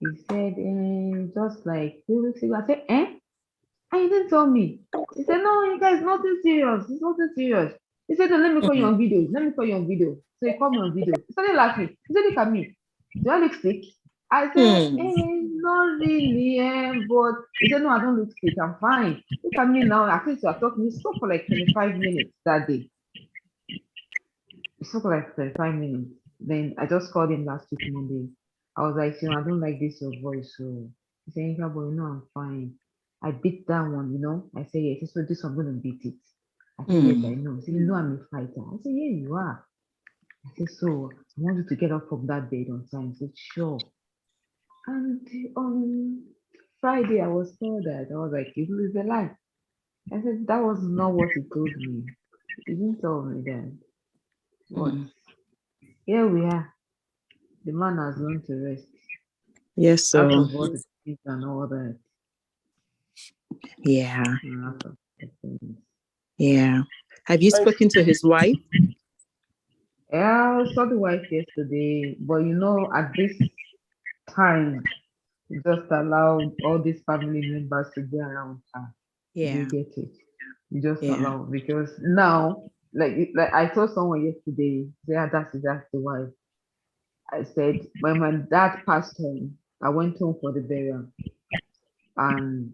He said, just like 2 weeks ago. I said, eh? And he didn't tell me. He said, no, you guys, nothing serious. It's nothing serious. He said, no, let me call you Mm. on video. Let me call you on video. So he called me on video. He started laughing. He said, look at me. Do I look sick? I said, Mm. not really, but he said, no, I don't look sick. I'm fine. Look at me now. At least you're talking. We spoke for like 25 minutes that day. We spoke for like 25 minutes. Then I just called him last week Monday. I was like, I don't like this your voice. So he said, Inka, boy, I'm fine. I beat that one, I said, yes, so this one, I'm going to beat it. I said, yes, I Mm. know. He said, you know I'm a fighter. I said, yeah, you are. I said, so I want you to get up from that bed on time. He said, sure. And on Friday, I was told that. I was like, it was a lie. I said, that was not what he told me. He didn't tell me that. But Mm. here we are. The man has gone to rest. Yes, Out so of all the things and all that. yeah, Out of the things. yeah. Have you Thank spoken to his wife? Yeah, I saw the wife yesterday, but at this time, you just allow all these family members to be around her. You Yeah, get it. You just yeah. allow because now, like I told someone yesterday, yeah, that's the wife. I said when my dad passed home, I went home for the burial, and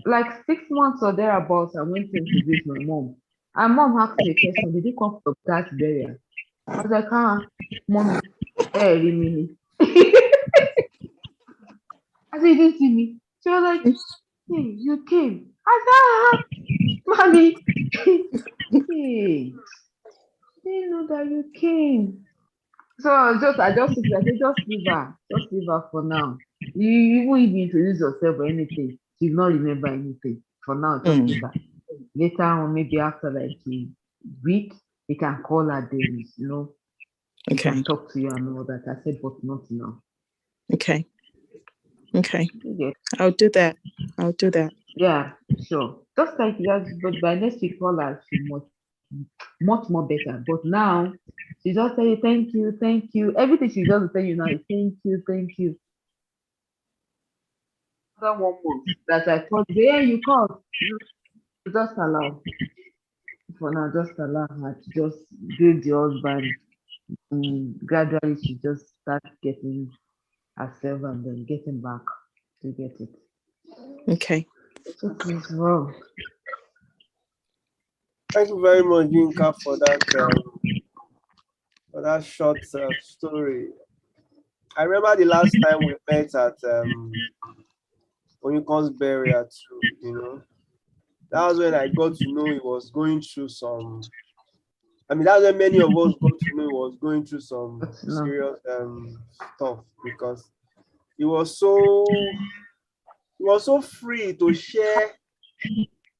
like 6 months or thereabouts, I went home to visit my mom. And mom asked me a question, did you come for dad's burial? I was like, mommy, really, me. I said, you didn't see me. She was like, hey, you came. I said, mommy, hey, didn't know that you came. So I just took it. I said, just leave her for now. Even if you introduce yourself or anything, she will not remember anything. For now, just leave Mm. her. Later on, maybe after like a week, you can call her days, she Okay, can talk to you and all that. I said, but not now. okay, okay. Okay. I'll do that. I'll do that. Yeah, sure. Just like that, but by next week, call her, she much more better. But now, she just tell you, thank you. Everything she just tell you now is thank you, thank you. After 1 month that I called, yeah, you called. Just allow, for now, just allow her to just build the husband. Gradually, she just start getting herself and then getting back to get it. Okay. So please, wow. thank you very much, Yinka, for that short story. I remember the last time we met at Onyukon's burial too. That was when I got to know he was going through some. I mean, that's when many of us got to know he was going through some But no. serious stuff because he was so he was so free to share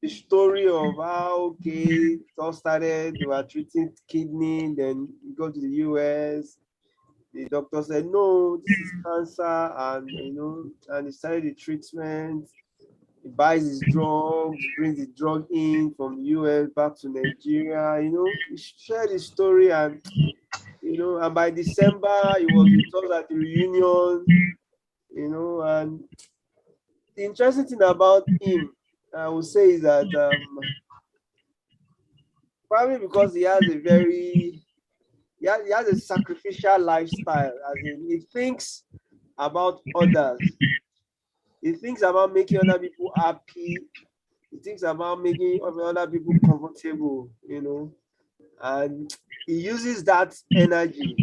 the story of how okay it all started. They were treating kidney, then he got to the US. The doctor said no, this is cancer, and and he started the treatment. He buys his drugs, brings the drug in from the US back to Nigeria. He shared his story, and by December he was with us at the reunion. And the interesting thing about him, I would say, is that probably because he has a sacrificial lifestyle, as in he thinks about others. He thinks about making other people happy. He thinks about making other people comfortable. And he uses that energy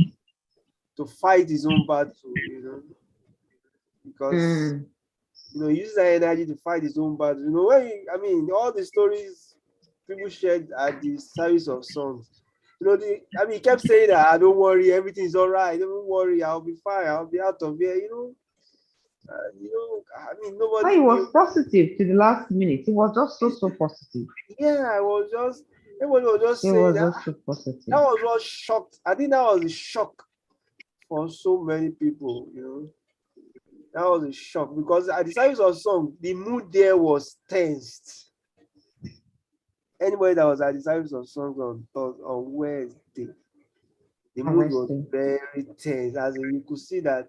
to fight his own battle. Because Mm, he uses that energy to fight his own battle. All the stories people shared at the service of songs. He kept saying that, don't worry, everything's all right. Don't worry, I'll be fine. I'll be out of here. but he Nobody was knew. positive to the last minute. He was just so positive. Yeah, everybody was just He saying was that. just so That positive. was what shocked. I think that was a shock for so many people. That was a shock because at the service of song, the mood there was tensed. Anybody that was at the service of songs on Wednesday, the mood was Honestly. very tense. As in, you could see that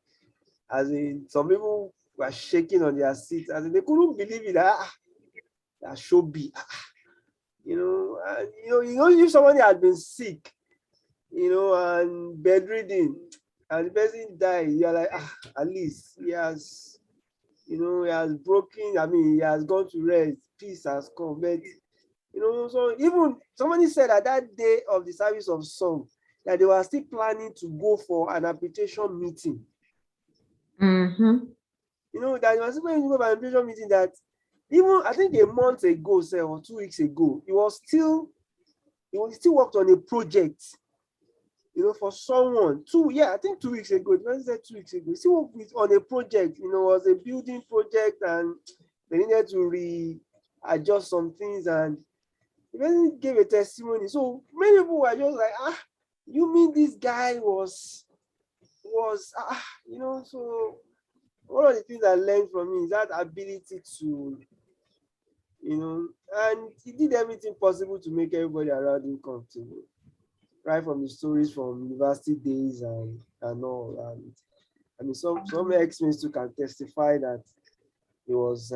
As in, some people were shaking on their seats, as in they couldn't believe it. That Shobby, if somebody had been sick, and bedridden, and the person died, you're like, at least he has, he has broken. I mean, he has gone to rest. Peace has come. But so even somebody said that day of the service of song that they were still planning to go for an appreciation meeting. Mm-hmm. That they were still planning to go for an appreciation meeting. That even I think a month ago, say, or 2 weeks ago, he was still worked on a project. For someone, I think 2 weeks ago, the person said 2 weeks ago, he still worked on a project. Was a building project, and they needed to readjust some things, and the person gave a testimony. So many people were just like, you mean this guy was, so one of the things I learned from him is that ability to, and he did everything possible to make everybody around him comfortable, right from the stories from university days and all. And I mean, some ex-mates too can testify that he was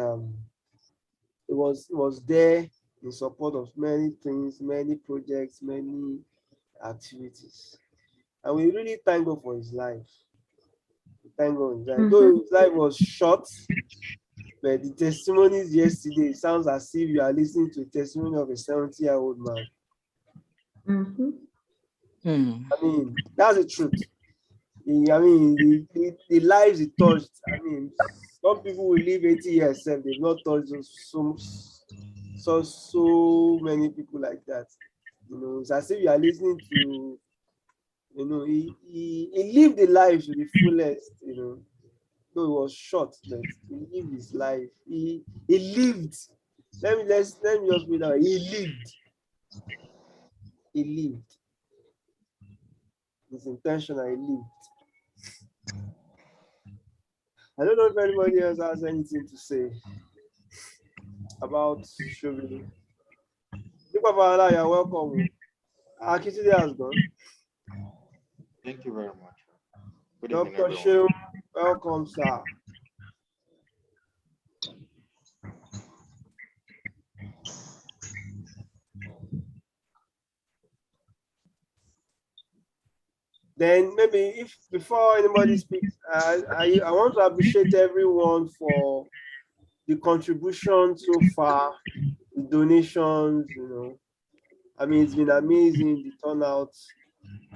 there in support of many things, many projects, many activities. And we really thank God for his life. Thank God. Mm-hmm. Though his life was short, but the testimonies yesterday sounds as if you are listening to a testimony of a 70-year-old man. Mm-hmm. I mean, that's the truth. The lives he touched. I mean, some people will live 80 years, they've not touched so many people like that. It's as if you are listening to, he lived the life to the fullest, though it was short, but he lived his life. He lived. Let me just put it down. He lived. He lived. It's intentional. He lived. I don't know if anybody else has anything to say about Shobby. You're welcome. Akitide has gone. Thank you very much. Good evening, Dr. everyone. Shew, welcome, sir. Then maybe if before anybody speaks, I want to appreciate everyone for the contribution so far, the donations, I mean, it's been amazing, the turnout,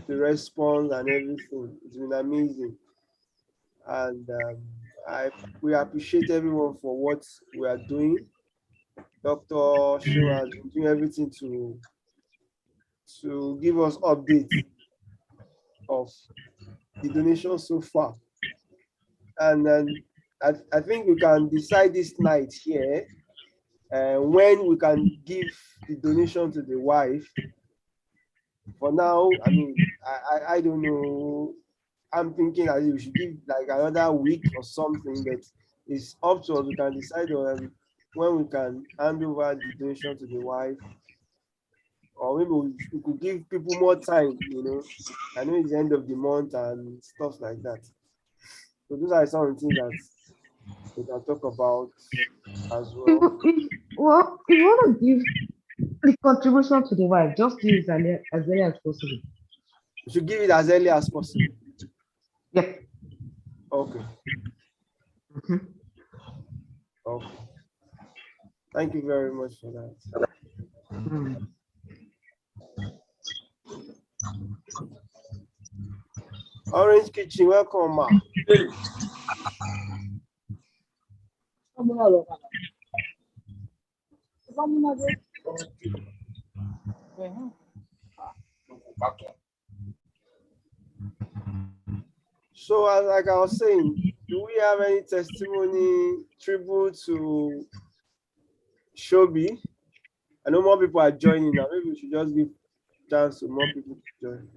the response and everything. It's been amazing. And we appreciate everyone for what we are doing. Dr. Shew has been doing everything to give us updates of the donation so far. And then I think we can decide this night here when we can give the donation to the wife. For now, I mean, I don't know. I'm thinking that we should give like another week or something, but it's up to us. We can decide on when we can hand over the donation to the wife, or maybe we could give people more time. I know it's the end of the month and stuff like that. So those are some of the things that we can talk about as well. If you want to give the contribution to the wife, just do it as early as possible. We should give it as early as possible. Yep. Okay. Mm-hmm. Okay. Thank you very much for that. Mm. Orange Kitchen, welcome, ma. So, like I was saying, do we have any testimony, tribute to Shobby? I know more people are joining now. Maybe we should just give chance to more people to join.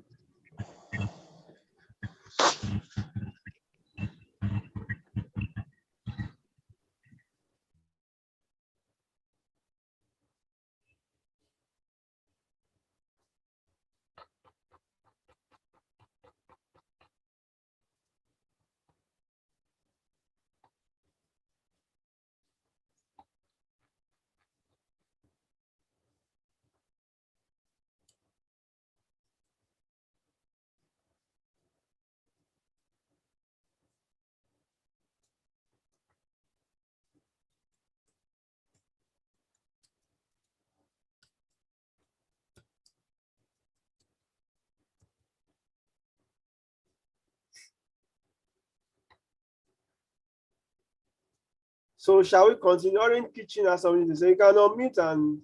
So shall we continue? Orange Kitchen has something to say. You can unmute and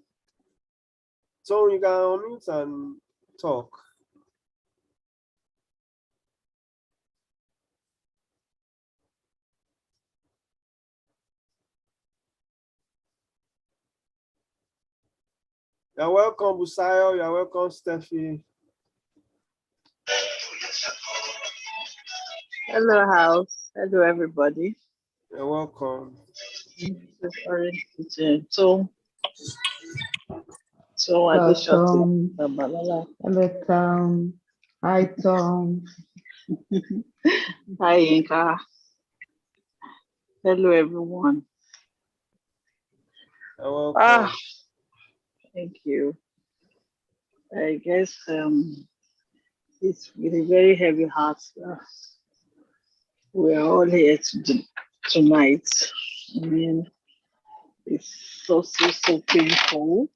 talk. You're welcome, Busayo. You're welcome, Steffi. Hello, house. Hello, everybody. You're welcome. This is Orange Kitchen. So I just shot Tom. it. Hello, Tom. Hi, Tom. Hi, Inka. Hello, everyone. You're welcome. Thank you. I guess it's with a very heavy heart. We are all here tonight. I mean, it's so painful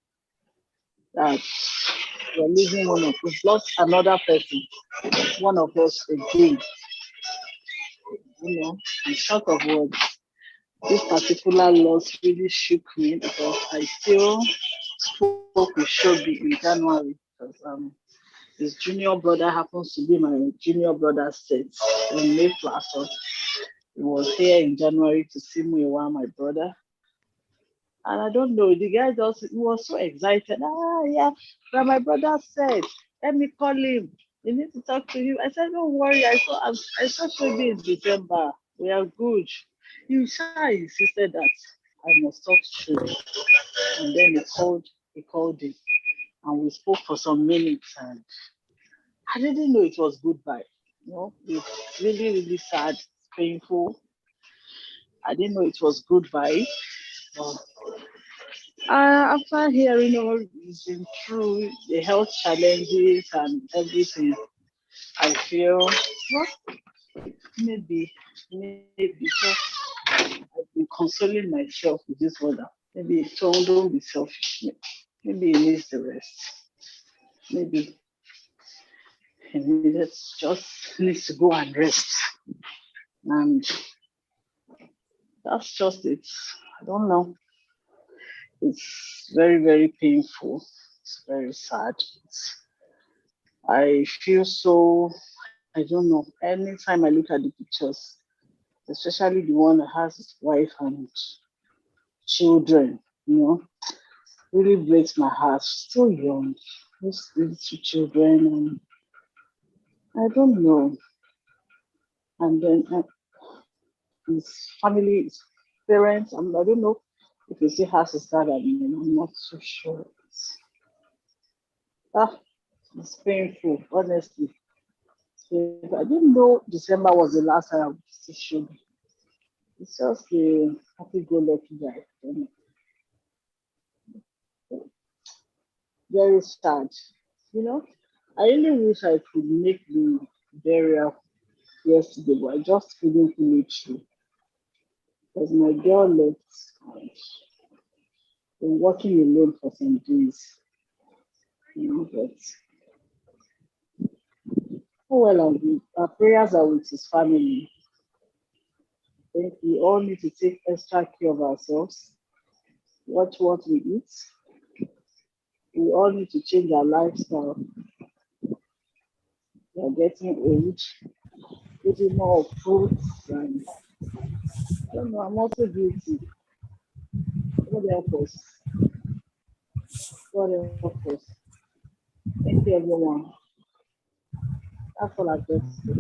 that we're losing one of us, lost another person, one of us again. You know, I'm short of words. This particular loss really shook me because I still spoke with Shobby in January because his junior brother happens to be my junior brother's set in May Plaza. He was here in January to see me while my brother. And I don't know, the guy he was so excited. Yeah, but my brother said, let me call him. You need to talk to him. I said, don't worry. I saw Shobby in December. We are good. You shy insisted that I must talk to Shobby. And then he called him. And we spoke for some minutes. And I didn't know it was goodbye. You know, it's really, really sad, painful. I didn't know it was goodbye. But after hearing all it's been through the health challenges and everything, I feel maybe so I've been consoling myself with this weather. Maybe don't be selfish. Maybe he needs the rest. Maybe he needs to go and rest. And that's just it. I don't know. It's very, very painful. It's very sad. I feel so, I don't know. Anytime I look at the pictures, especially the one that has his wife and children, you know, really breaks my heart. So young, those little children, and I don't know. And then his family, his parents, I don't know if he still has his dad. I'm not so sure. Ah, it's painful, honestly. I didn't know December was the last time I would see Shobby. It's just a happy-go-lucky guy. Very sad. You know, I really wish I could make the burial yesterday, but I just couldn't pull it through because my girl left and been working alone for some days. You know, but oh well, our prayers are with his family. I think we all need to take extra care of ourselves, watch what we eat. We all need to change our lifestyle. We are getting old, eating more fruits, and I don't know, I'm also guilty. God help us. God help us. Thank you, everyone. That's all I've got to say.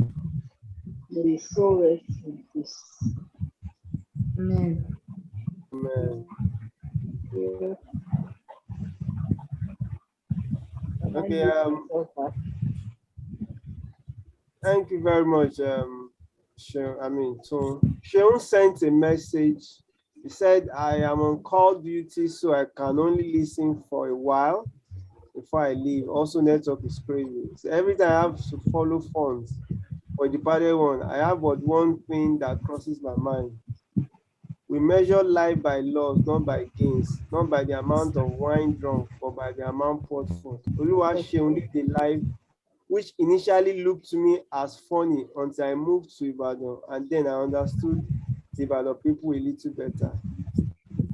May his soul rest in peace. Amen. Amen. Yeah. Okay. Thank you very much. Sean sent a message. He said, I am on call duty, so I can only listen for a while before I leave. Also, network is crazy. So every time I have to follow funds for the departed one, I have but one thing that crosses my mind. We measure life by loss, not by gains, not by the amount of wine drunk, but by the amount poured forth. Oluwaseun lived a life which initially looked to me as funny until I moved to Ibadan, and then I understood the Ibadan people a little better.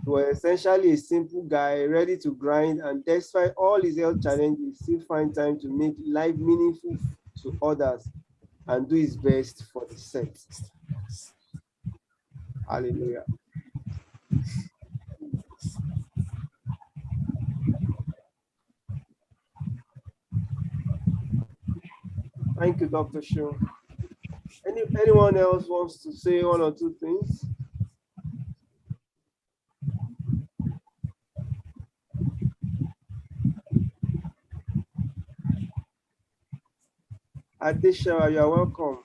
was essentially a simple guy ready to grind, and despite all his health challenges, still find time to make life meaningful to others and do his best for the set. Hallelujah. Thank you, Dr. Shu. Anyone else wants to say one or two things? Adesha, you are welcome.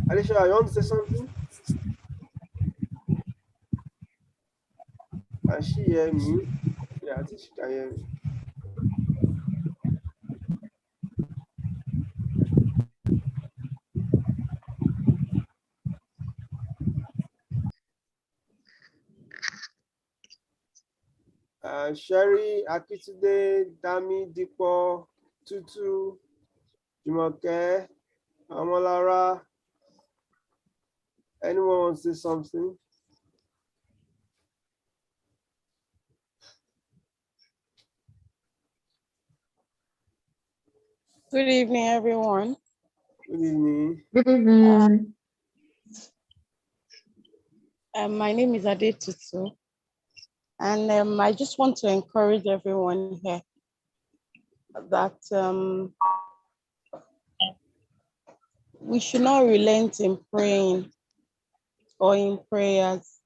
Adesha, you want to say something? Can she hear me? Yeah, I think she can hear me. Sherry, Akitude, Dami, Dipo, Tutu, Jumoke, Amolara. Anyone want to say something? Good evening, everyone. Good evening. Good evening. My name is Ade Tutu, and I just want to encourage everyone here that we should not relent in praying or in prayers.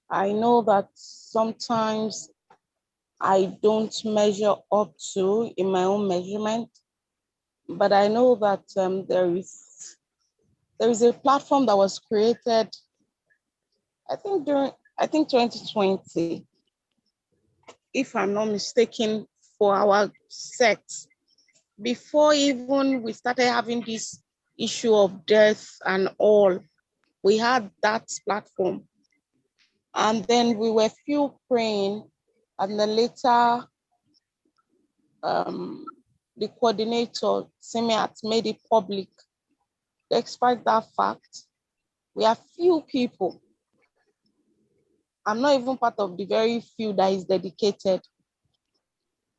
I know that sometimes I don't measure up to in my own measurement, but I know that there is a platform that was created, I think 2020, if I'm not mistaken, for our sect. Before even we started having this issue of death and all, we had that platform. And then we were few praying, and then later the coordinator, Simeat, made it public. Despite that fact, we are few people. I'm not even part of the very few that is dedicated,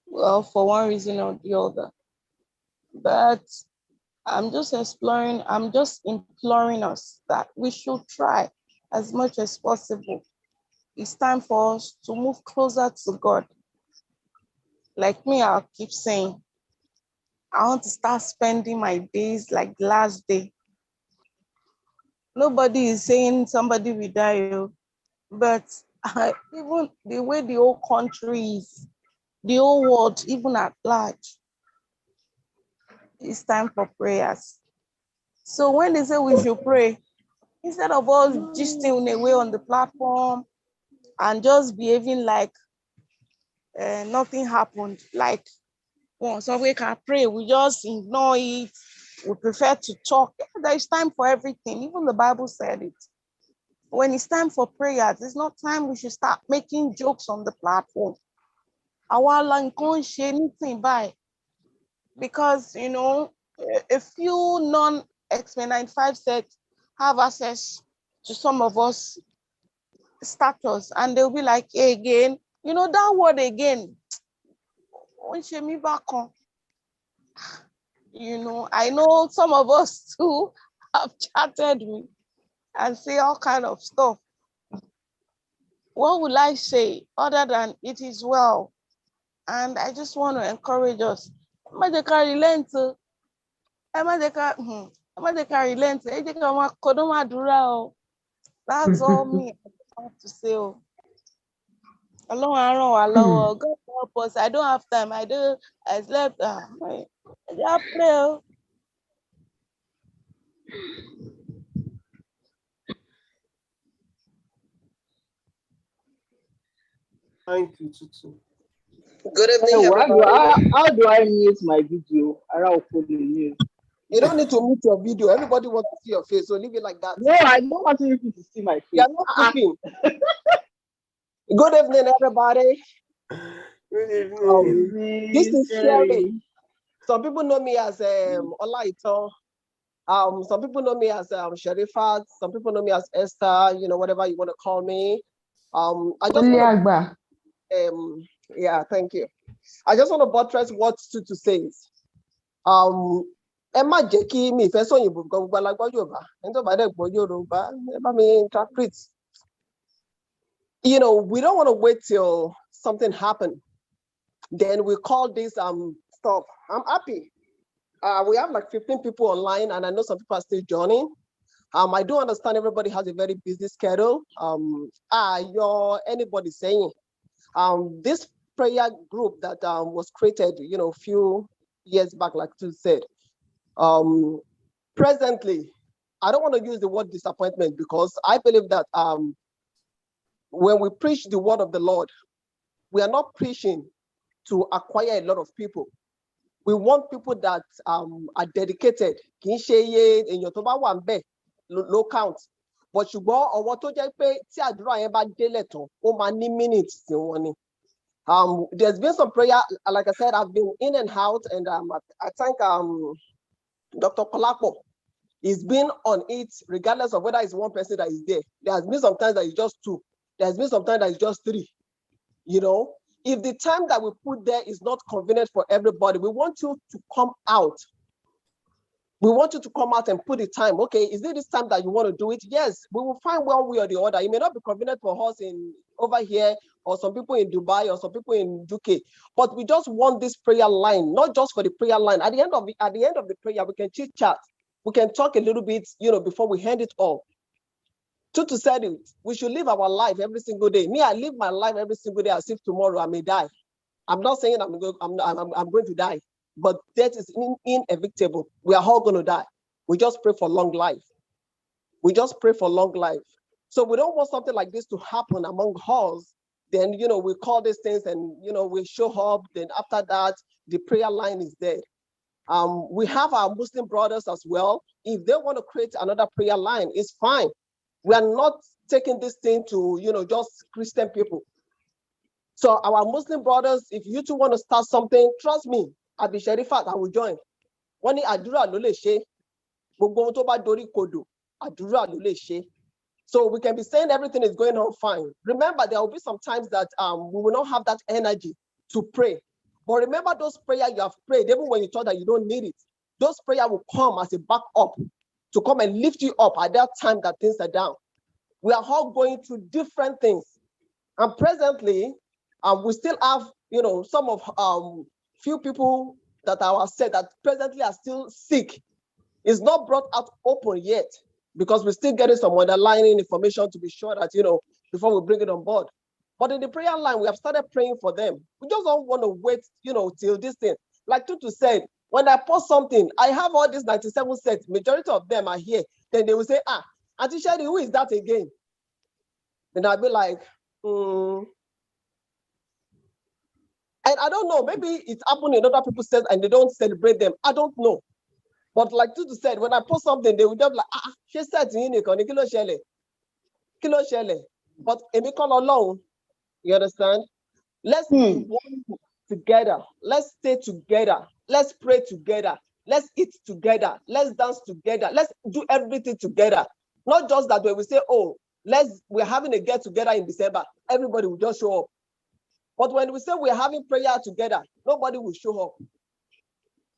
well, for one reason or the other. But I'm just imploring us that we should try as much as possible. It's time for us to move closer to God. Like me, I'll keep saying, I want to start spending my days like the last day. Nobody is saying somebody will die, but even the way the whole country is, the whole world, even at large, it's time for prayers. So when they say we should pray, instead of us just staying away on the platform and just behaving like nothing happened, like once we can pray, we just ignore it, we prefer to talk. There is time for everything. Even the Bible said it. When it's time for prayers, it's not time we should start making jokes on the platform. Our land can't share anything by, because a few non-X95 sets have access to some of us status, and they'll be like, hey, again, that word again. I know some of us too have chatted me and say all kind of stuff. What will I say other than it is well? And I just want to encourage us. That's all me I have to say. God help us. I don't have time. I slept. I just pray. Thank you, Tutu. Good evening, everybody. How do I mute my video? You don't need to mute your video. Everybody wants to see your face, so leave it like that. No, I don't want you to see my face. You are not cooking. Good evening, everybody. Good evening. This is Shobby. Some people know me as Olaito. Some people know me as Sherifat. Some people know me as Esther. You know, whatever you want to call me. I just Only want Agba. to, yeah, thank you. I just want to buttress what Tutu says. Ẹ má jẹ́ kí mi ìfẹ́ sọ̀yìnbó gan gbogbo alágbọ́ Yorùbá. Ẹni tó bá dẹ̀ gbọ́ Yorùbá, ẹ bá mi interpret. You know, we don't want to wait till something happens. Then we call this stuff. I'm happy. We have like 15 people online, and I know some people are still joining. I do understand everybody has a very busy schedule. Anybody saying this prayer group that was created, you know, a few years back, like you said. Presently, I don't want to use the word disappointment because I believe that when we preach the word of the Lord, we are not preaching to acquire a lot of people. We want people that are dedicated. Kì í ṣe iye èèyàn tó bá wà ńbẹ̀ ló count. But ṣùgbọ́n ọwọ́ tó jẹ́ pé tí àdúrà yẹn bá délẹ̀ tán, ó máa ní minutes tí wọ́n ní. There's been some prayer, like I said, I've been in and out, and I thank Dr. Kolapo. He's been on it regardless of whether it's one person that is there. There has been some times that it's just two. There has been some times that it's just three. You know, if the time that we put there is not convenient for everybody, we want you to come out. We want you to come out and put the time. Okay, is it this time that you want to do it? Yes, we will find one way or the other. It may not be convenient for us over here, or some people in Dubai, or some people in UK. But we just want this prayer line, not just for the prayer line. At the end of the prayer, we can chit chat. We can talk a little bit, you know, before we hand it all. Tutu said it. We should live our life every single day. Me, I live my life every single day as if tomorrow I may die. I'm not saying I'm going to die, but death is inevitable. We are all going to die. We just pray for long life. We just pray for long life. So we don't want something like this to happen among us. Then, you know, we call these things and, you know, we show up. Then after that, the prayer line is there. We have our Muslim brothers as well. If they want to create another prayer line, it's fine. We are not taking this thing to, you know, just Christian people. So our Muslim brothers, if you two want to start something, trust me, I'll be Sherifat, I will join. Wọ́n ní àdúrà ló lè ṣe, gbogbo ohun tó bá dorí kodò, àdúrà ló lè ṣe. So we can be saying everything is going on fine. Remember, there will be some times that we will not have that energy to pray. But remember those prayers you have prayed, even when you thought that you don't need it. Those prayers will come as a backup to come and lift you up at that time that things are down. We are all going through different things. And presently, we still have, you know, some of few people that are said that presently are still sick. It's not brought out open yet because we're still getting some underlying information to be sure that, you know, before we bring it on board. But in the prayer line, we have started praying for them. We just don't want to wait, you know, till this thing. Like Tutu said, when I post something, I have all these 97 sets. Majority of them are here. Then they will say, Auntie Shady, who is that again? Then I'll be like, And I don't know, maybe it's happened in other people's sets and they don't celebrate them. I don't know. But like Tutu said, when I post something, they will just be like, she said to you, Kilo Shele. But Emi call alone, you understand? Let's work together. Let's stay together. Let's pray together. Let's eat together. Let's dance together. Let's do everything together. Not just that when we say, oh, we're having a get together in December, everybody will just show up. But when we say we're having prayer together, nobody will show up.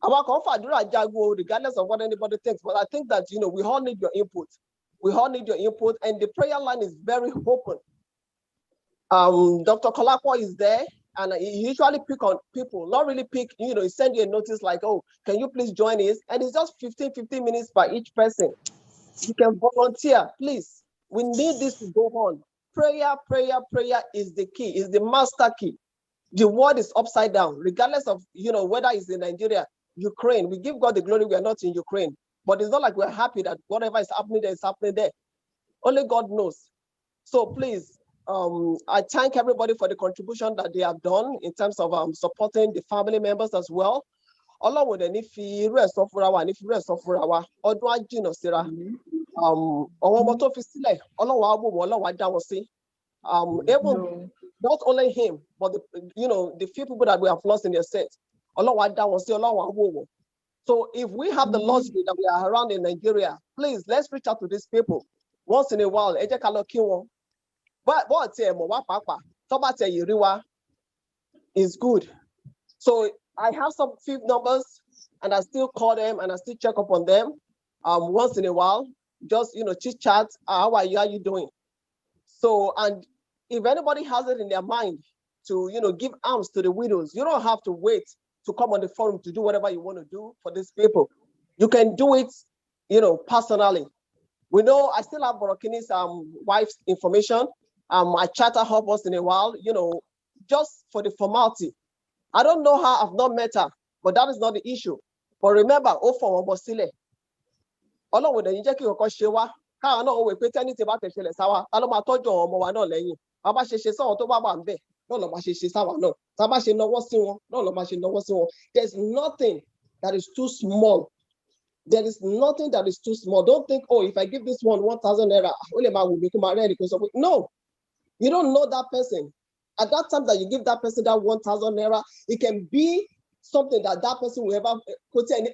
Regardless of what anybody thinks, but I think that, you know, we all need your input. We all need your input, and the prayer line is very open. Dr. Kolapo is there, and he usually pick on people, not really pick, you know, he send you a notice like, oh, can you please join us? And it's just 15 minutes by each person. You can volunteer, please. We need this to go on. Prayer is the key, is the master key. The world is upside down, regardless of, you know, whether it's in Nigeria, Ukraine. We give God the glory, we are not in Ukraine. But it's not like we're happy that whatever is happening there is happening there. Only God knows. So please, I thank everybody for the contribution that they have done in terms of supporting the family members as well. Ọlọ́run dẹ̀ ní fi irú ẹ̀ sọ fúnra wa, ní fi irú ẹ̀ sọ fúnra wa, ọdún á jìnnà síra. Àwọn ọmọ tó fi sílẹ̀, Ọlọ́run á wò wọ́n, Ọlọ́run á dá wọn sí. Even not only him, but the few people that we have lost in their state. So if we have the luxury that we are around in Nigeria, please let's reach out to these people once in a while. But is good. So I have some few numbers, and I still call them and I still check up on them once in a while. Just chit chat. How are you? How are you doing? So, and if anybody has it in their mind to give arms to the widows, you don't have to wait to come on the forum to do whatever you want to do for these people. You can do it, personally. We know I still have Borokini's wife's information. I chat her up once in a while, just for the formality. I don't know her, I've not met her, but that is not the issue. But remember, for Wambosile, Ọlọ́run ò dẹ̀ ní jẹ́ kí nǹkan ṣe wá, káwọn náà wò pé tẹ́ni tí bá tẹ̀ ṣẹlẹ̀ sáwá, ta ló máa tọ́jú àwọn ọmọ wa náà lẹ́yìn. Bá bá ṣe ṣe sáwọn tó bá wà ń bẹ̀, náà lọ́ máa ṣe ṣe sáwà náà. Tá bá ṣe nawọ́ sí wọn, náà lọ́ máa ṣe nawọ́ sí wọn. There's nothing that is too small. There is nothing that is too small. Don't think, oh, if I give this one 1,000 naira, no, you don't know that person. At that time that you give that person that 1,000 naira, it can be something that person will ever put in.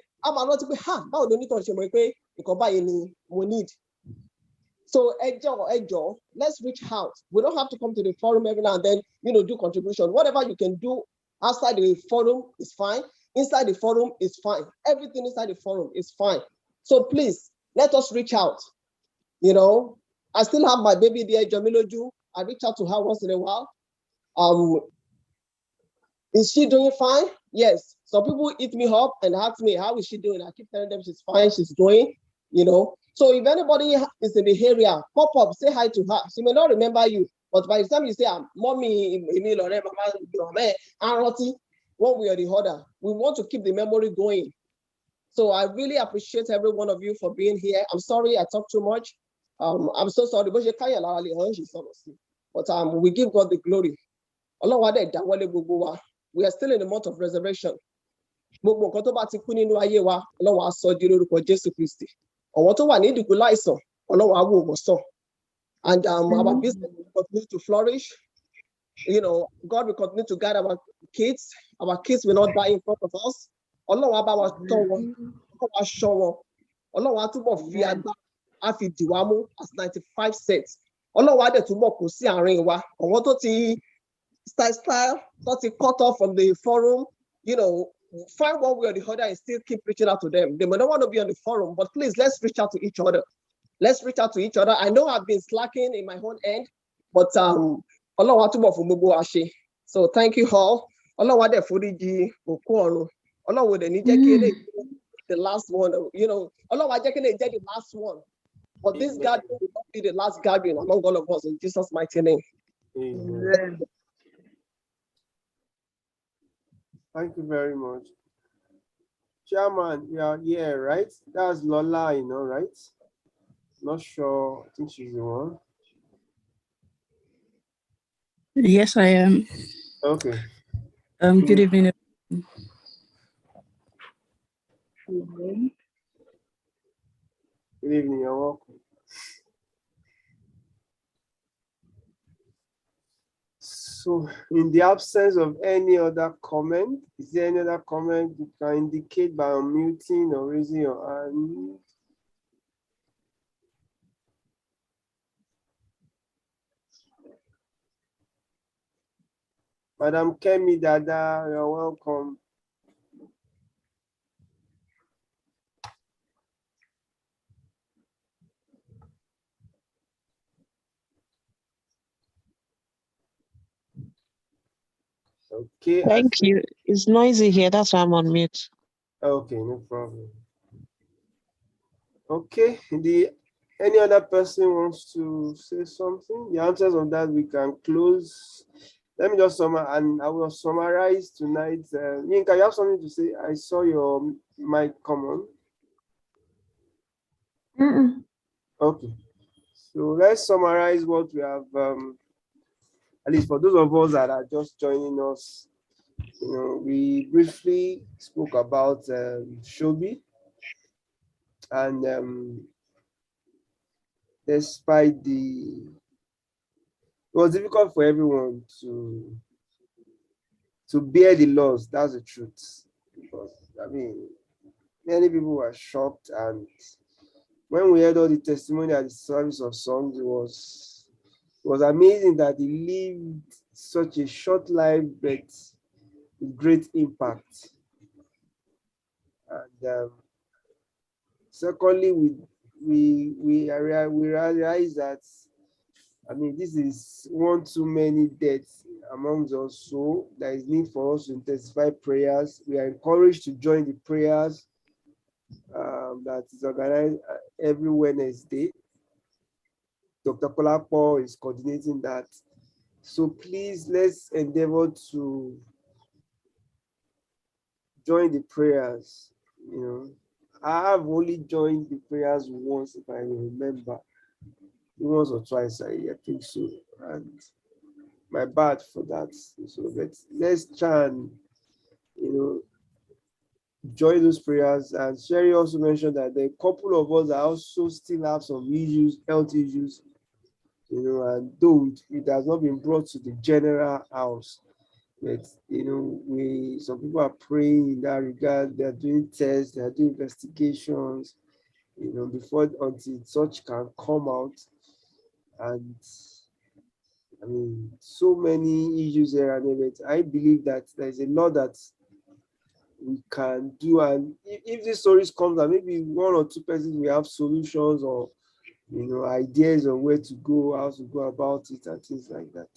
Need. So, let's reach out. We don't have to come to the forum every now and then, do contribution. Whatever you can do outside the forum is fine. Inside the forum is fine. Everything inside the forum is fine. So please, let us reach out. I still have my baby there, Jamiloju. I reach out to her once in a while. Is she doing fine? Yes. Some people hit me up and ask me, how is she doing? I keep telling them she's fine, she's doing, So if anybody is in the area, pop up, say hi to her. She may not remember you, but by the time you say, Mommy, Mama, one way or the other, we want to keep the memory going. So I really appreciate every one of you for being here. I'm sorry I talk too much. I'm so sorry, but we give God the glory. We are still in the month of resurrection. And our business will continue to flourish. God will continue to guide our kids. Our kids will not die in front of us. As 95 cents. Style, cut off from the forum, find one way or the other and still keep reaching out to them. They may not want to be on the forum, but please, let's reach out to each other. Let's reach out to each other. I know I've been slacking in my own end, but so thank you all. The last one, the last one. But this gathering will not be the last gathering among all of us in Jesus' mighty name. Amen. Thank you very much. Chairman, you are here, right? That's Lola, right? Not sure. I think she's the one. Yes, I am. Okay. Good evening. Good evening, you're welcome. So, in the absence of any other comment, is there any other comment you can indicate by unmuting or raising your hand? Madam Kemi Dada, you're welcome. Okay. Thank you. It's noisy here. That's why I'm on mute. Okay, no problem. Okay. Any other person wants to say something? The answers on that we can close. Let me just summarize, and I will summarize tonight. Yinka, you have something to say? I saw your mic come on. Okay. So let's summarize what we have, at least for those of us that are just joining us. We briefly spoke about Shobby, and despite was difficult for everyone to bear the loss. That's the truth. Because I mean, many people were shocked, and when we heard all the testimony at the service of songs, it was amazing that he lived such a short life, but with great impact. And secondly, we realize that, I mean, this is one too many deaths amongst us, so there is need for us to intensify prayers. We are encouraged to join the prayers that is organized every Wednesday. Dr. Kolapo is coordinating that. So please, let's endeavor to join the prayers. You know, I have only joined the prayers once, if I remember, once or twice. I think so, and my bad for that. So let's try and, you know, join those prayers. And Sherry also mentioned that there are a couple of us that also still have some issues, health issues, you know, and though it has not been brought to the general house, but you know, some people are praying in that regard. They are doing tests, they are doing investigations, you know, before until such can come out. And I mean, so many issues there, and I believe that there's a lot that we can do. And if these stories come out, maybe one or two persons will have solutions or, you know, ideas of where to go, how to go about it, and things like that.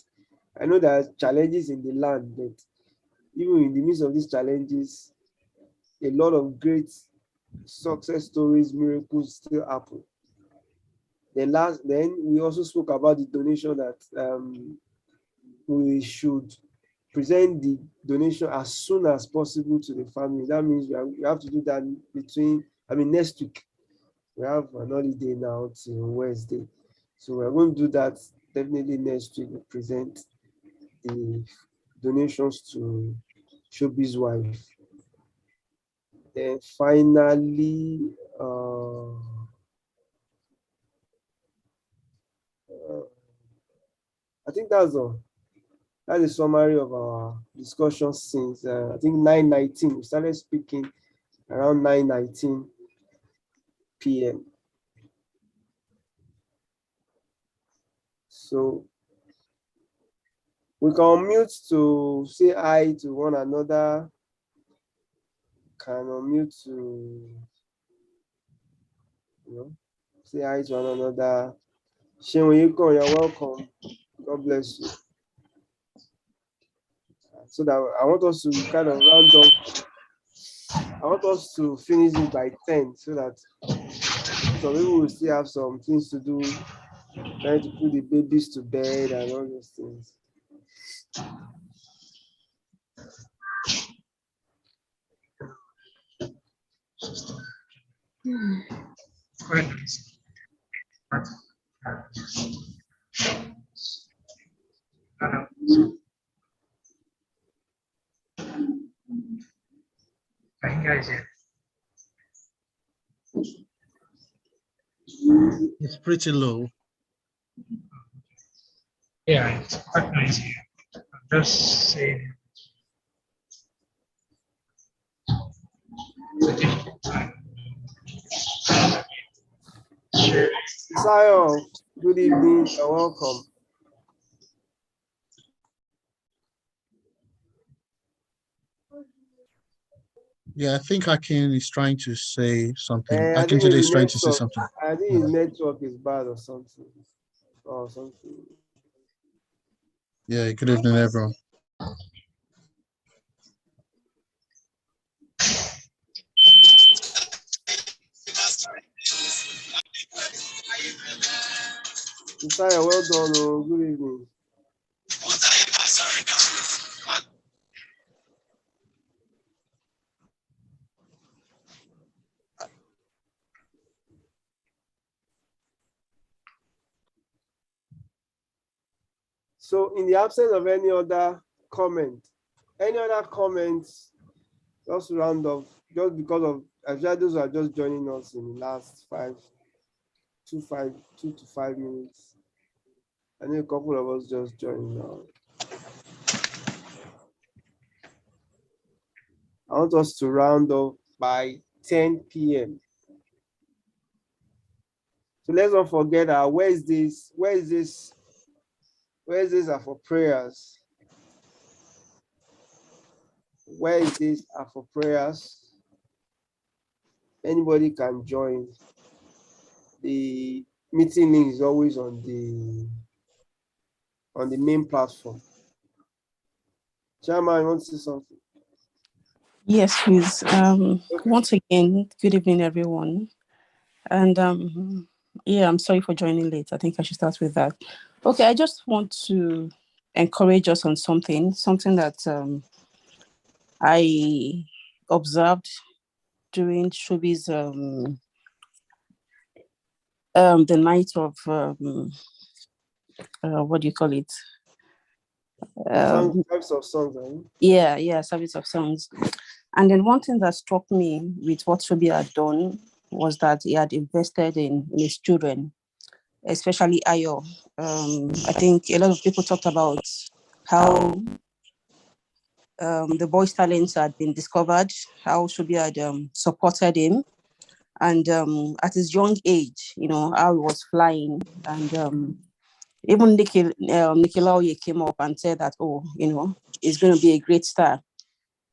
I know there are challenges in the land, but even in the midst of these challenges, a lot of great success stories, miracles still happen. Then we also spoke about the donation that we should present the donation as soon as possible to the family. That means we have to do that next week. We have an holiday now till Wednesday. So we're going to do that definitely next week. We present the donations to Shobby's wife. Then finally, I think that's all. That's a summary of our discussion since I think 9:19. We started speaking around 9:19 p.m. So we can unmute to say hi to one another. Can unmute to, you know, say hi to one another. Shewen Yukon, you're welcome. God bless you. So that I want us to kind of round up. I want us to finish it by 10 so that some people will still have some things to do, trying to put the babies to bed and all those things. It's pretty low. Yeah, it's quite noisy. I'm just saying. Sayo, good evening and welcome. Yeah, I think Akin is trying to say something. I Akin think today is his trying to say network, something. I think his network is bad or something. Yeah, good evening, everyone. Sayo, well done. Oh, good evening. So in the absence of any other comments, just to round off, just because of actually those who are just joining us in the last 2 to 5 minutes. I know a couple of us just joined now. I want us to round up by 10 p.m. So let's not forget where is this for prayers? Where is this for prayers? Anybody can join. The meeting link is always on the main platform. Chairman, you want to say something? Yes, please. Once again, good evening, everyone. And yeah, I'm sorry for joining late. I think I should start with that. Okay, I just want to encourage us on something that I observed during Shobby's the night of what do you call it? Types of songs, right? Yeah, service of songs. And then one thing that struck me with what Shobby had done was that he had invested in his children, especially Ayo. I think a lot of people talked about how the boy's talents had been discovered, how Shobby had supported him. And at his young age, how he was flying. And even Nikilaoye came up and said that, he's going to be a great star.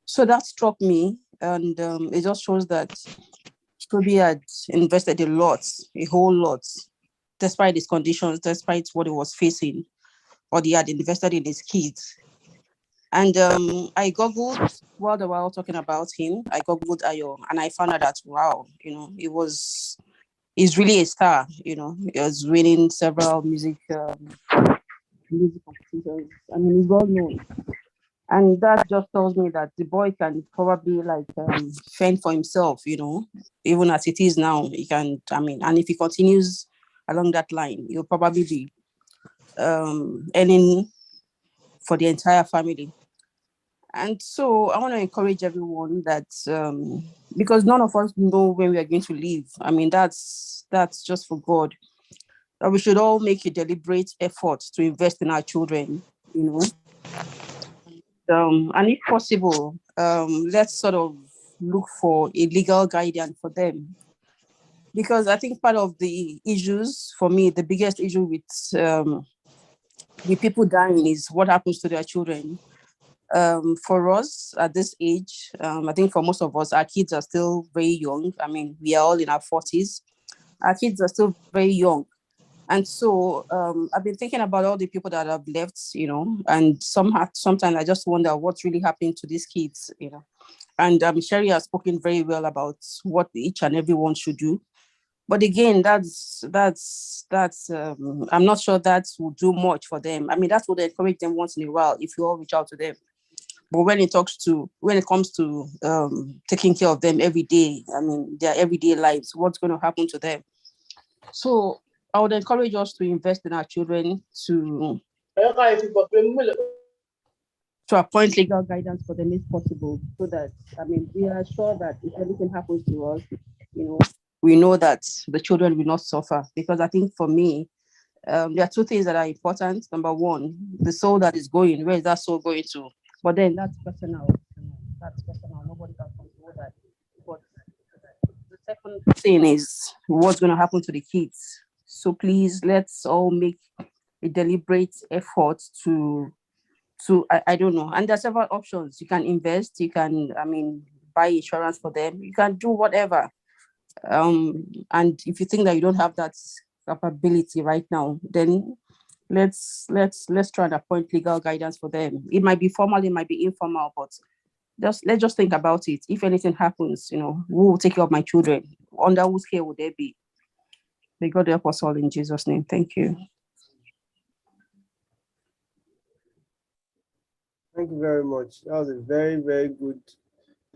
So that struck me. And it just shows that Shobby had invested a whole lot, despite his conditions, despite what he was facing, or he had invested in his kids. And I googled while they were all talking about him. I googled Ayo, and I found out that wow, he's really a star. He was winning several music competitions. I mean, he's well known, and that just tells me that the boy can probably fend for himself. Even as it is now, he can. I mean, and if he continues along that line, he'll probably be earning for the entire family. And so I want to encourage everyone that because none of us know when we are going to leave. I mean, that's just for God. That we should all make a deliberate effort to invest in our children, and if possible, let's sort of look for a legal guidance for them. Because I think part of the issues, for me, the biggest issue with people dying is what happens to their children. For us at this age, I think for most of us, our kids are still very young. I mean, we are all in our 40s. Our kids are still very young. And so I've been thinking about all the people that have left, and sometimes I just wonder what's really happening to these kids, And Sherry has spoken very well about what each and every one should do. But again, that's I'm not sure that will do much for them. I mean, that would encourage them once in a while if you all reach out to them. But when it comes to taking care of them every day, I mean, their everyday lives, what's going to happen to them? So I would encourage us to invest in our children, to appoint legal guidance for them if possible, so that, I mean, we are sure that if anything happens to us, we know that the children will not suffer. Because I think for me, there are two things that are important. Number one, the soul that is going, where is that soul going to? But then that's personal. That's personal. Nobody can control that. But the second thing is what's going to happen to the kids. So please, let's all make a deliberate effort to I don't know. And there are several options. You can invest. You can, I mean, buy insurance for them. You can do whatever. And if you think that you don't have that capability right now, then let's try and appoint legal guidance for them. It might be formal, it might be informal, but let's just think about it. If anything happens, who will take care of my children? Under whose care would they be? May God help us all in Jesus' name. Thank you. Thank you very much. That was a very, very good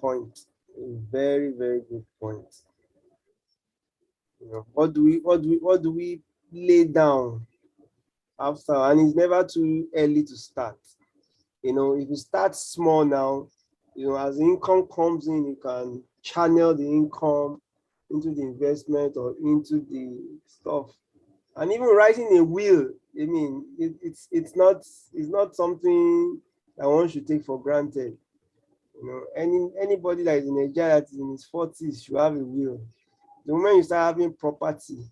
point. A very, very good point. What do we lay down after? And it's never too early to start. If you start small now, as income comes in, you can channel the income into the investment or into the stuff. And even writing a will I mean, it's not something that one should take for granted. You know, anybody that is in Nigeria that is in his 40s should have a will. The moment you start having property,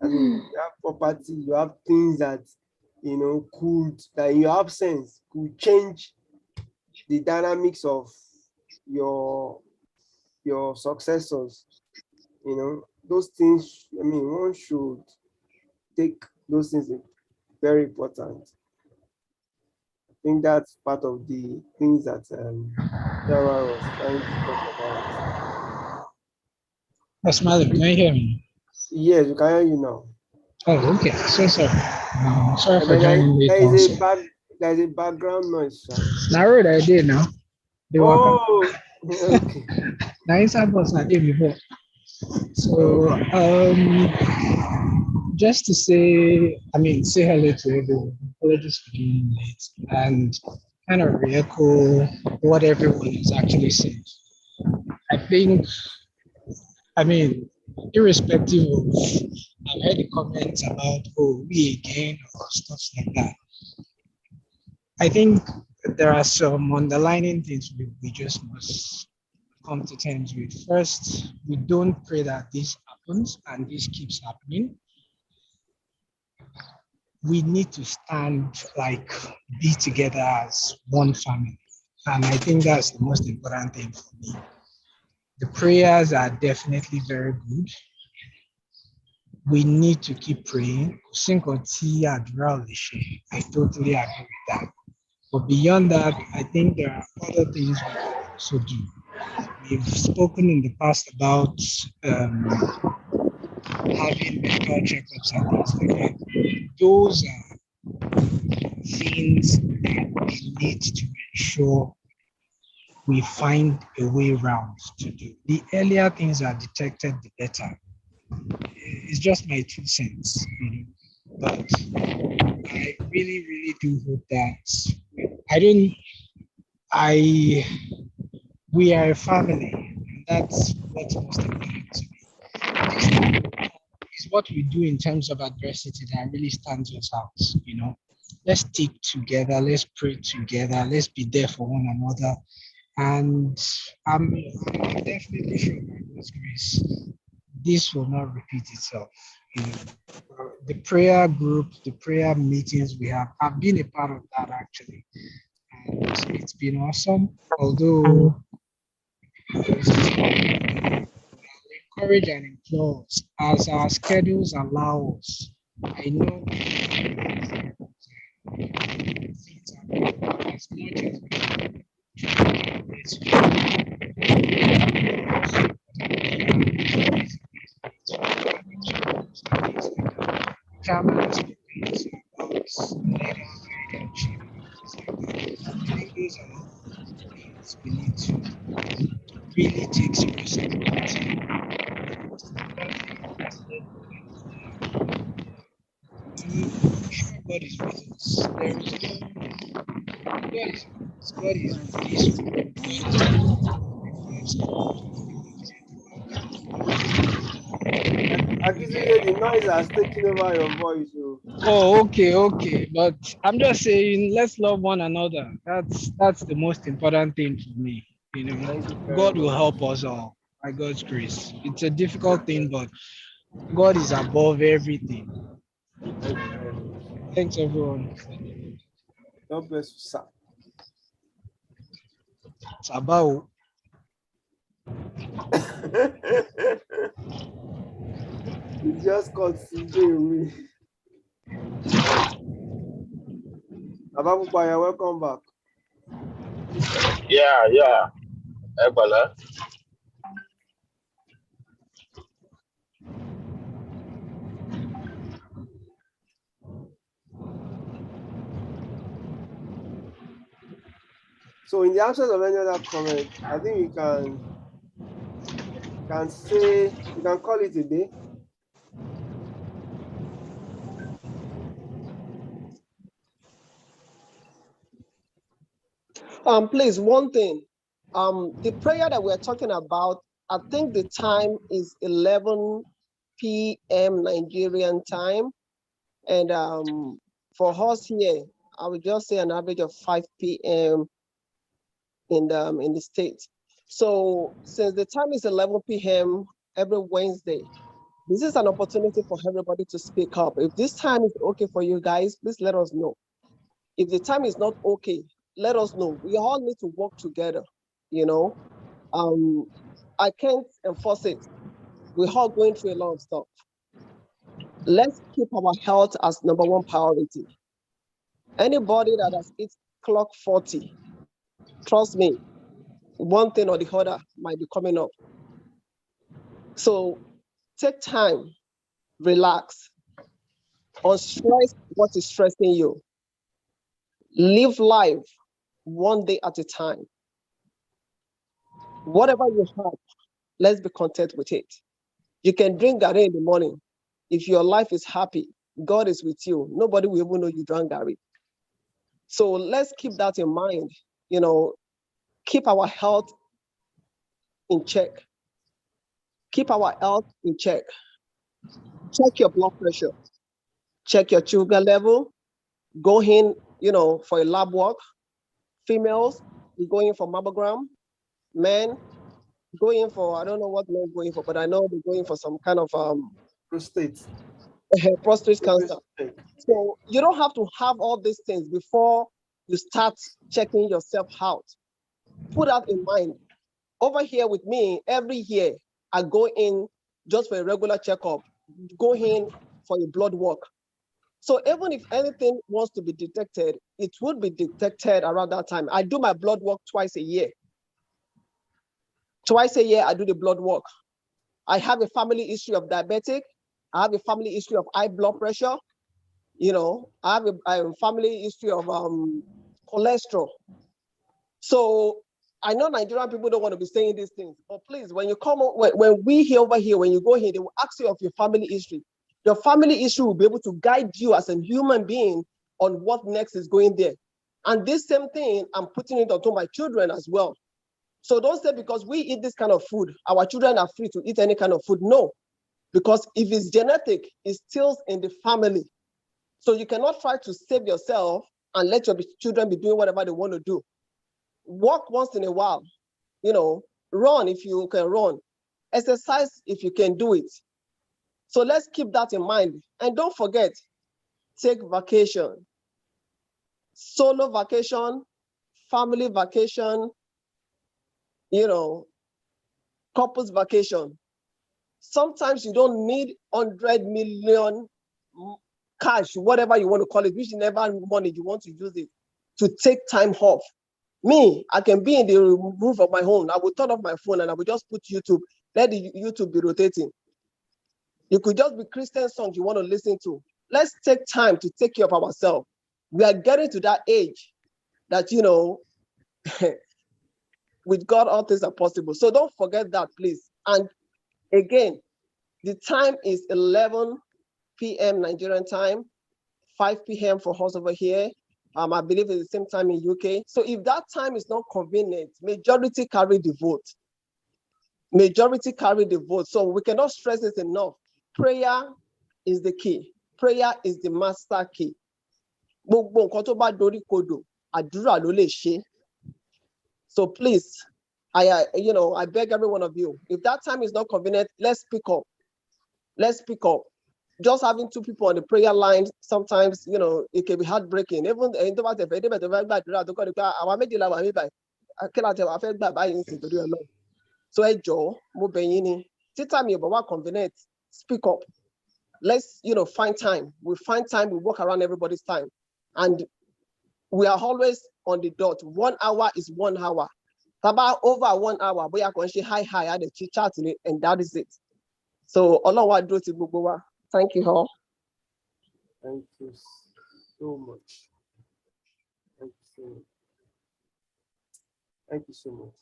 I mean, you have property, you have things that that in your absence could change the dynamics of your successors. Those things. I mean, one should take those things very important. I think that's part of the things that Jara was trying to talk about. Yes, madam, can you hear me? Yes, we can hear you now. Oh, okay. So sorry. Sorry And for then joining late there is also. there is a background noise, sir. Now road I did now. The waka. Oh, okay. Now inside bus I did before. So just to say, I mean, say hello to everyone. Apologies for being late and kind of re-echo what everyone has actually said. I think, I mean, irrespective of, I've heard the comments about, oh, we again, or stuff like that. I think there are some underlining things we just must come to terms with. First, we don't pray that this happens and this keeps happening. We need to stand, like, be together as one family. And I think that's the most important thing for me. The prayers are definitely very good. We need to keep praying. I totally agree with that. But beyond that, I think there are other things we can also do. We've spoken in the past about having medical checkups and things like that. Those are things that we need to ensure we find a way around to do. The earlier things are detected, the better. It's just my 2 cents, but I really, really do hope that we are a family, and that's what's most important to me. It's what we do in terms of adversity that really stands us out. Let's stick together, let's pray together, let's be there for one another. And I'm definitely sure by God's grace, this will not repeat itself. The prayer group, the prayer meetings we have, I've been a part of that actually. And it's been awesome. Although encourage and implore us as our schedules allow us. I know things are as much as we we need to really take seriously. God is with us. There is God is peaceful. Akizile, the noise has taken over your voice. Oh, okay. But I'm just saying, let's love one another. That's the most important thing for me. God will help us all by God's grace. It's a difficult thing, but God is above everything. Thanks, everyone. God bless you, sir. It's about. You just got CJ. Ababupaya, welcome back. Yeah. Ebola. So in the absence of any other comment, I think we can call it a day. Please, one thing. The prayer that we're talking about, I think the time is 11 p.m. Nigerian time. And For us here, I would just say an average of 5 p.m. in the state. So since the time is 11 p.m. every Wednesday, this is an opportunity for everybody to speak up. If this time is okay for you guys, please let us know. If the time is not okay, let us know. We all need to work together, you know. I can't enforce it. We're all going through a lot of stuff. Let's keep our health as number one priority. Anybody that has hit clock 40, trust me, one thing or the other might be coming up. So take time, relax, unstress what is stressing you. Live life one day at a time. Whatever you have, let's be content with it. You can drink Gary in the morning. If your life is happy, God is with you. Nobody will even know you drank Gary. So let's keep that in mind. You know, keep our health in check. Keep our health in check. Check your blood pressure. Check your sugar level. Go in, you know, for a lab work. Females, you go in for mammogram. Men, go in for, I don't know what men go in for, but I know they're going for some kind of prostate cancer. So you don't have to have all these things before you start checking yourself out. Put that in mind. Over here with me, every year I go in just for a regular checkup, go in for a blood work. So even if anything wants to be detected, it would be detected around that time. I do my blood work twice a year. Twice a year, I do the blood work. I have a family history of diabetic. I have a family history of high blood pressure. You know, I have a family history of cholesterol. So I know Nigerian people don't want to be saying these things, but please, when you come, when we here over here, when you go here, they will ask you of your family history. Your family history will be able to guide you as a human being on what next is going there. And this same thing, I'm putting it onto my children as well. So don't say because we eat this kind of food, our children are free to eat any kind of food. No, because if it's genetic, it's still in the family. So you cannot try to save yourself and let your children be doing whatever they want to do. Walk once in a while, you know, run if you can run, exercise if you can do it. So let's keep that in mind. And don't forget, take vacation, solo vacation, family vacation, you know, couples vacation. Sometimes you don't need 100 million cash, whatever you want to call it, which never money you want to use it to take time off. Me, I can be in the roof of my home. I will turn off my phone and I will just put YouTube, let the YouTube be rotating. You could just be Christian songs you want to listen to. Let's take time to take care of ourselves. We are getting to that age that, you know, with God, all things are possible. So don't forget that, please. And again, the time is 11 p.m. Nigerian time, 5 p.m. for us over here. I believe it's the same time in UK. So if that time is not convenient, majority carry the vote. Majority carry the vote. So we cannot stress this enough. Prayer is the key. Prayer is the master key. So please, I beg every one of you, if that time is not convenient, let's speak up. Let's speak up. Just having two people on the prayer line, sometimes, you know, it can be heartbreaking. Even so time you convenient, speak up. Let's, you know, find time. We find time, we work around everybody's time. And we are always on the dot. 1 hour is 1 hour. About over 1 hour, we are going to high, at the chit chat, and that is it. So, thank you all. Thank you so much. Thank you so much. Thank you so much.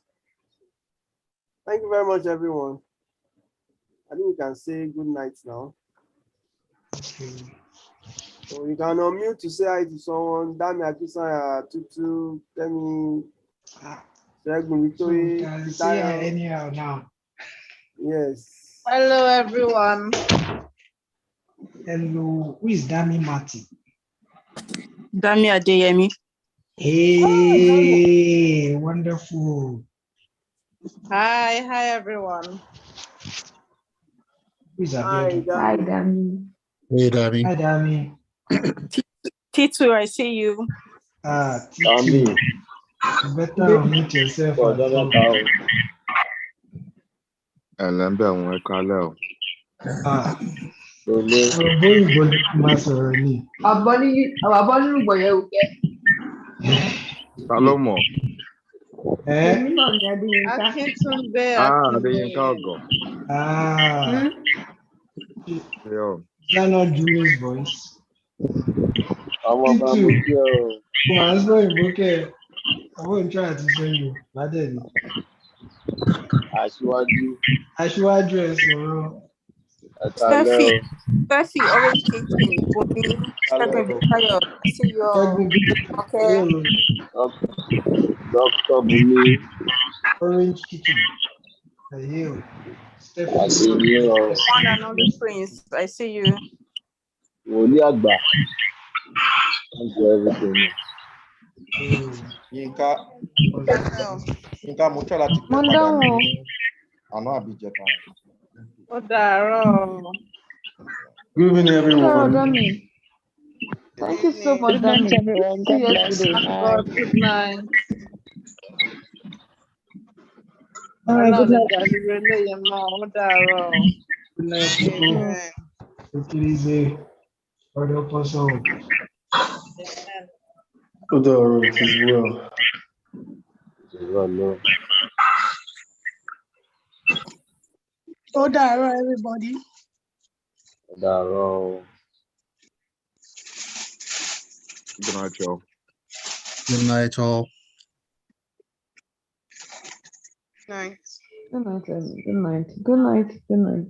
Thank you very much, everyone. I think we can say good night now. So you can unmute to say hi to someone. Dami Akisanya, Tutu, Kemi, So can say hi anyhow now. Yes. Hello, everyone. Hello, who is Dami Martin? Dami Adeyemi. Hey, wonderful. Hi everyone. Who's Hi, Abiodun? Hi, Dami. Dami. Hey, Danny. Hi, Dami. T2, I see you. Titi. You better unmute yourself and talk. Ẹlẹ́mbẹ̀ wọn kálẹ̀ o. Òyìnbó máa sọ̀rọ̀ ni. Abọ́nírúgbọ̀n yẹn ò kẹ́. Ta ló mọ̀? Èmi náà ni Adéyínká. Akíntúndé Adéyínká Ọ̀gọ̀. Is that not Julius' voice? Ọmọ ọba mo kí ẹ o. Màá sọ òyìnbó kẹ́ ẹ̀. Àwọn òǹtí àti sẹ́yìn ládẹ̀ ni. Aṣíwájú ẹ̀ sọ̀rọ̀. Steffi, Orange Kitchen, Bumi, Segun Bikayo, I see you. Okay. Dr. Bumi. Orange Kitchen. Hey, Steffi. One and only Prince, I see you. Wòlíì àgbà. Thank you everything. Yínká mo tọ́ láti pè Mo ń padà ní dáhùn. àná àbíjẹta. Ó dàárọ̀. Good evening Hello, everyone. Dami. Thank you so much, Good night, Dami. everyone. See God you bless. today. God, good night. All right, good night. Ó dàárọ̀. Good night, people. Take it easy. Order person. Good evening as well. Ó dàárọ̀, everybody. Good night, y'all. Good night, all. Night. Good night, Dami. Good night. Good night. Good night.